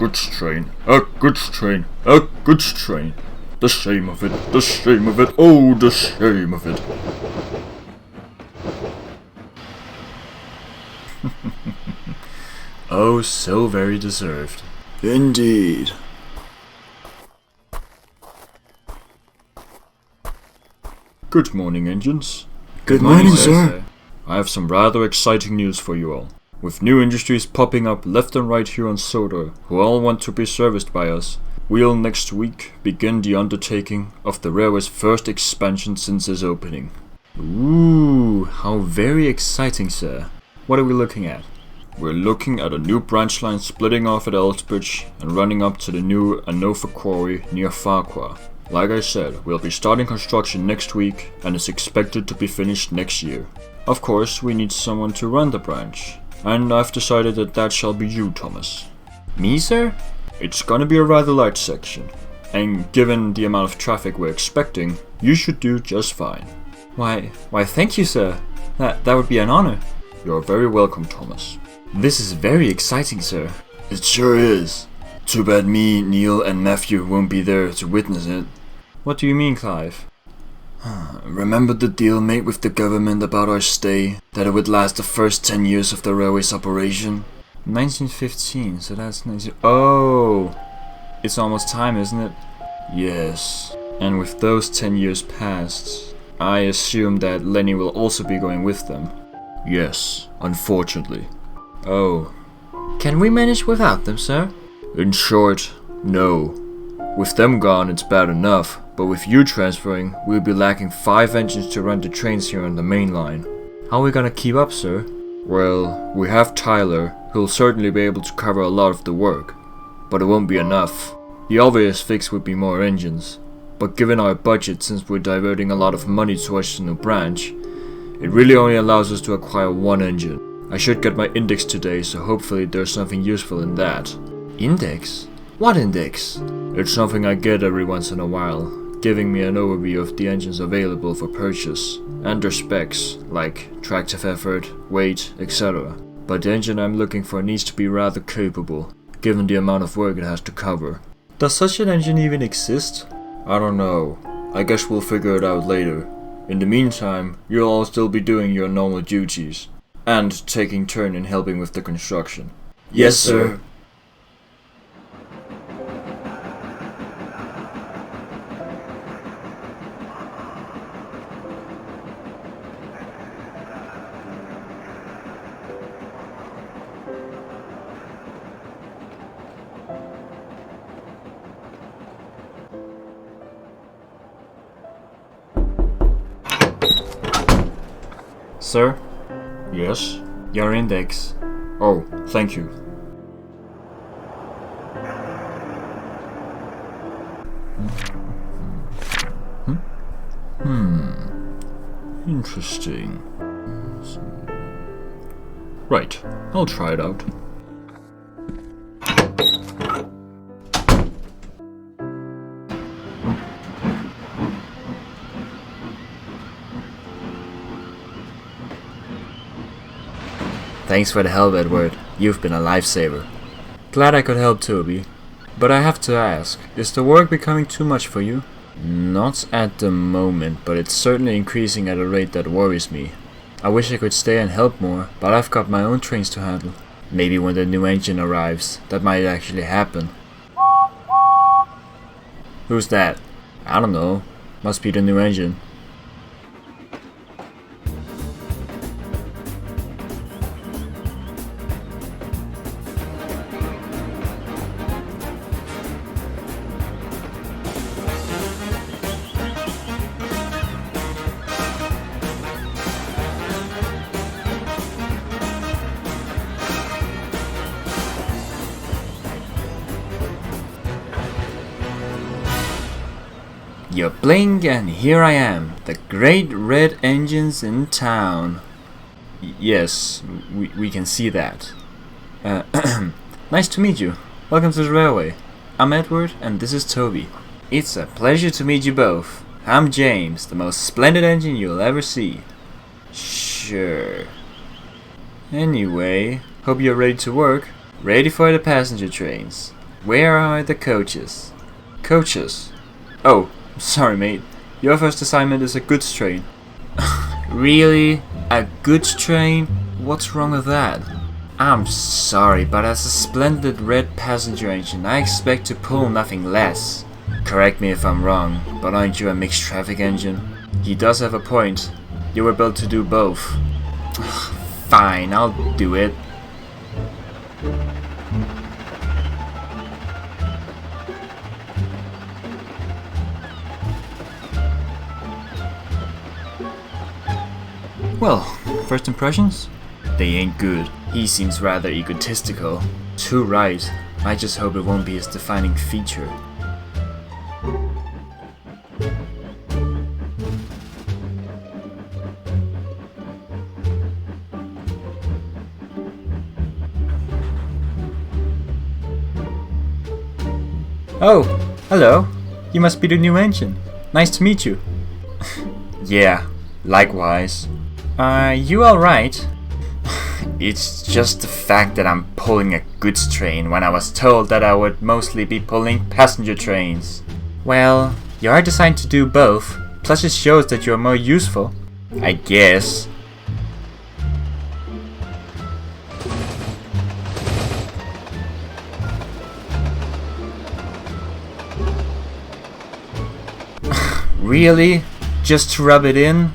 goods train, a goods train, a goods train. The shame of it, the shame of it, oh, the shame of it. Oh, so very deserved. Indeed. Good morning, engines. Good morning, sir. I have some rather exciting news for you all. With new industries popping up left and right here on Sodor, who all want to be serviced by us, we'll next week begin the undertaking of the railway's first expansion since its opening. Ooh, how very exciting, sir. What are we looking at? We're looking at a new branch line splitting off at Elsbridge and running up to the new Anofa quarry near Farquhar. Like I said, we'll be starting construction next week and it's expected to be finished next year. Of course, we need someone to run the branch, and I've decided that shall be you, Thomas. Me, sir? It's gonna be a rather light section, and given the amount of traffic we're expecting, you should do just fine. Why, thank you, sir. That would be an honor. You're very welcome, Thomas. This is very exciting, sir. It sure is. Too bad me, Neil, and Matthew won't be there to witness it. What do you mean, Clive? Remember the deal made with the government about our stay, that it would last the first 10 years of the railway's operation? 1915, so that's 19... Oh! It's almost time, isn't it? Yes. And with those 10 years past, I assume that Lenny will also be going with them. Yes, unfortunately. Oh. Can we manage without them, sir? In short, no. With them gone, it's bad enough, but with you transferring, we'll be lacking 5 engines to run the trains here on the main line. How are we gonna keep up, sir? Well, we have Tyler, who'll certainly be able to cover a lot of the work, but it won't be enough. The obvious fix would be more engines, but given our budget, since we're diverting a lot of money towards the new branch, it really only allows us to acquire 1 engine. I should get my index today, so hopefully there's something useful in that. Index? What index? It's something I get every once in a while, giving me an overview of the engines available for purchase, and their specs, like tractive effort, weight, etc. But the engine I'm looking for needs to be rather capable, given the amount of work it has to cover. Does such an engine even exist? I don't know. I guess we'll figure it out later. In the meantime, you'll all still be doing your normal duties, and taking turn in helping with the construction. Yes, sir. Sir? Yes? Your index. Oh, thank you. Interesting. Right, I'll try it out. Thanks for the help, Edward. You've been a lifesaver. Glad I could help, Toby. But I have to ask, is the work becoming too much for you? Not at the moment, but it's certainly increasing at a rate that worries me. I wish I could stay and help more, but I've got my own trains to handle. Maybe when the new engine arrives, that might actually happen. Who's that? I don't know. Must be the new engine. You blink and here I am, the great red engines in town. Yes, we can see that. Nice to meet you. Welcome to the railway. I'm Edward and this is Toby. It's a pleasure to meet you both. I'm James, the most splendid engine you'll ever see. Sure. Anyway, hope you're ready to work. Ready for the passenger trains. Where are the coaches? Coaches? Oh, sorry mate. Your first assignment is a goods train. Really? A goods train? What's wrong with that? I'm sorry, but as a splendid red passenger engine, I expect to pull nothing less. Correct me if I'm wrong, but aren't you a mixed traffic engine? He does have a point. You were built to do both. Fine, I'll do it. Well, first impressions? They ain't good. He seems rather egotistical. Too right. I just hope it won't be his defining feature. Oh, hello. You must be the new engine. Nice to meet you. Yeah, likewise. Are you alright? It's just the fact that I'm pulling a goods train when I was told that I would mostly be pulling passenger trains. Well, you are designed to do both, plus it shows that you are more useful. I guess. Really? Just to rub it in?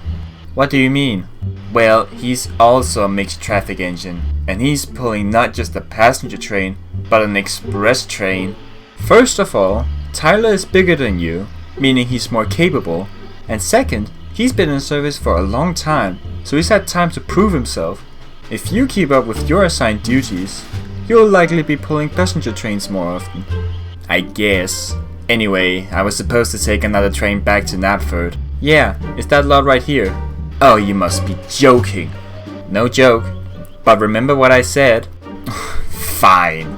What do you mean? Well, he's also a mixed traffic engine, and he's pulling not just a passenger train, but an express train. First of all, Tyler is bigger than you, meaning he's more capable, and second, he's been in service for a long time, so he's had time to prove himself. If you keep up with your assigned duties, you'll likely be pulling passenger trains more often. I guess. Anyway, I was supposed to take another train back to Knapford. Yeah, it's that lot right here. Oh, you must be joking. No joke. But remember what I said? Fine.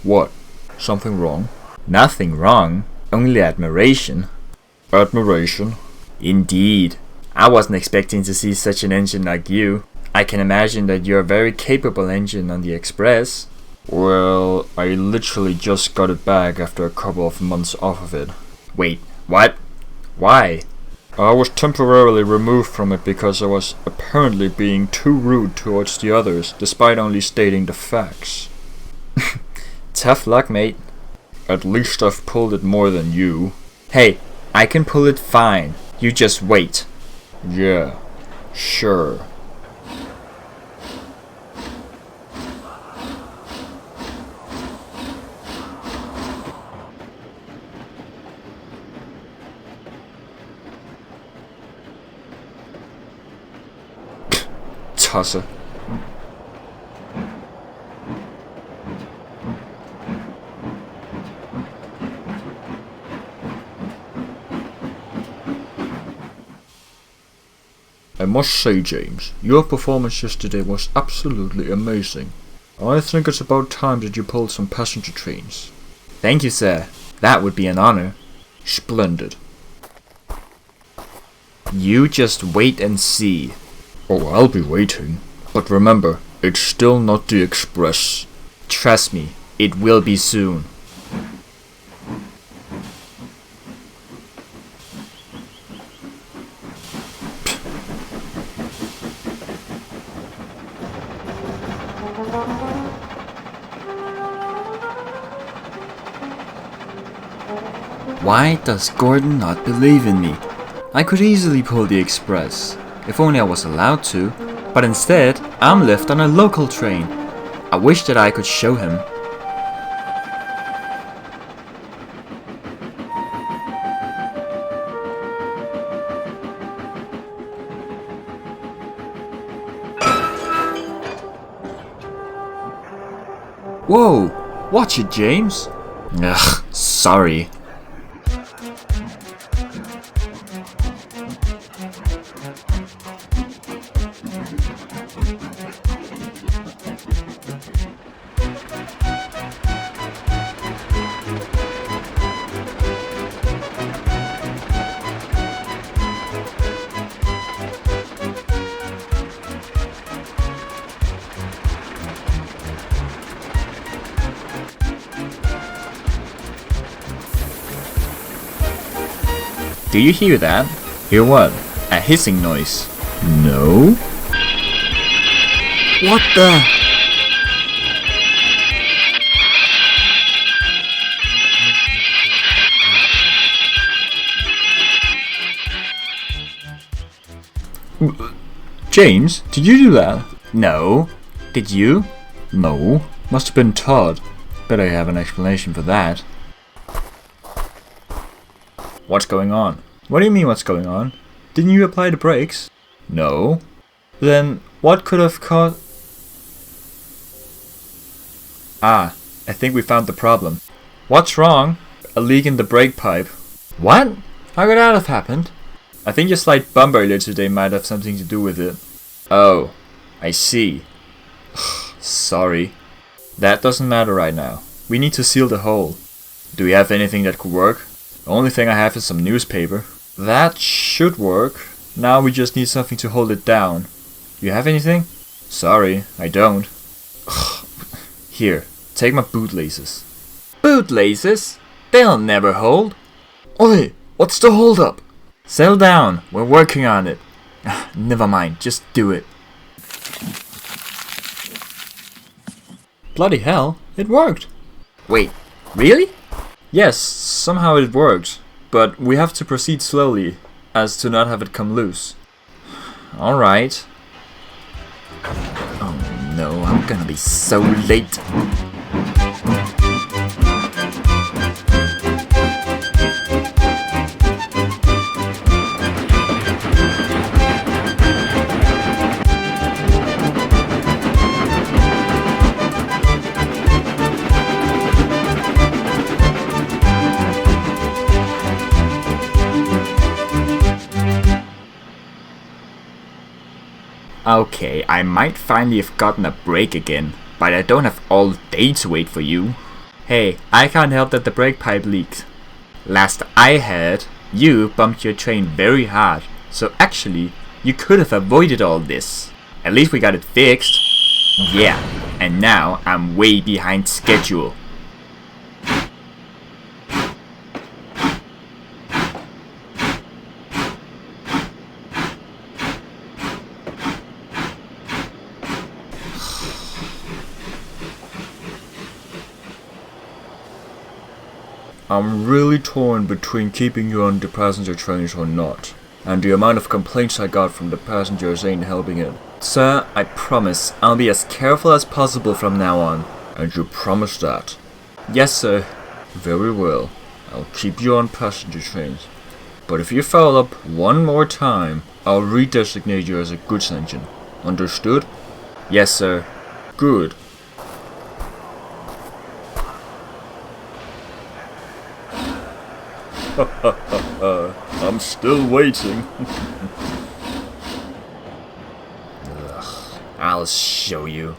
What? Something wrong? Nothing wrong, only admiration. Admiration? Indeed. I wasn't expecting to see such an engine like you. I can imagine that you're a very capable engine on the Express. Well, I literally just got it back after a couple of months off of it. Wait, what? Why? I was temporarily removed from it because I was apparently being too rude towards the others, despite only stating the facts. Tough luck, mate. At least I've pulled it more than you. Hey, I can pull it fine. You just wait. Yeah, sure. Tosser. I must say, James, your performance yesterday was absolutely amazing. I think it's about time that you pulled some passenger trains. Thank you, sir. That would be an honor. Splendid. You just wait and see. Oh, I'll be waiting. But remember, it's still not the Express. Trust me, it will be soon. Why does Gordon not believe in me? I could easily pull the Express, if only I was allowed to, but instead, I'm left on a local train. I wish that I could show him. Whoa! Watch it, James! Ugh, sorry. Do you hear that? Hear what? A hissing noise. No? What the? James, did you do that? No. Did you? No. Must have been Todd. Bet I have an explanation for that. What's going on? What do you mean what's going on? Didn't you apply the brakes? No. Then what could have caused... Ah, I think we found the problem. What's wrong? A leak in the brake pipe. What? How could that have happened? I think your slight bump earlier today might have something to do with it. Oh, I see. Sorry. That doesn't matter right now. We need to seal the hole. Do we have anything that could work? The only thing I have is some newspaper. That should work. Now we just need something to hold it down. You have anything? Sorry, I don't. Here, take my bootlaces. Bootlaces? They'll never hold. Oi, what's the hold up? Settle down, we're working on it. Never mind, just do it. Bloody hell, it worked. Wait, really? Yes, somehow it worked, but we have to proceed slowly, as to not have it come loose. Alright. Oh no, I'm gonna be so late. Okay, I might finally have gotten a break again, but I don't have all day to wait for you. Hey, I can't help that the brake pipe leaked. Last I heard, you bumped your train very hard, so actually, you could have avoided all this. At least we got it fixed. Yeah, and now I'm way behind schedule. I'm really torn between keeping you on the passenger trains or not. And the amount of complaints I got from the passengers ain't helping it. Sir, I promise I'll be as careful as possible from now on. And you promise that? Yes, sir. Very well. I'll keep you on passenger trains. But if you foul up one more time, I'll redesignate you as a goods engine. Understood? Yes, sir. Good. I'm still waiting. I'll show you.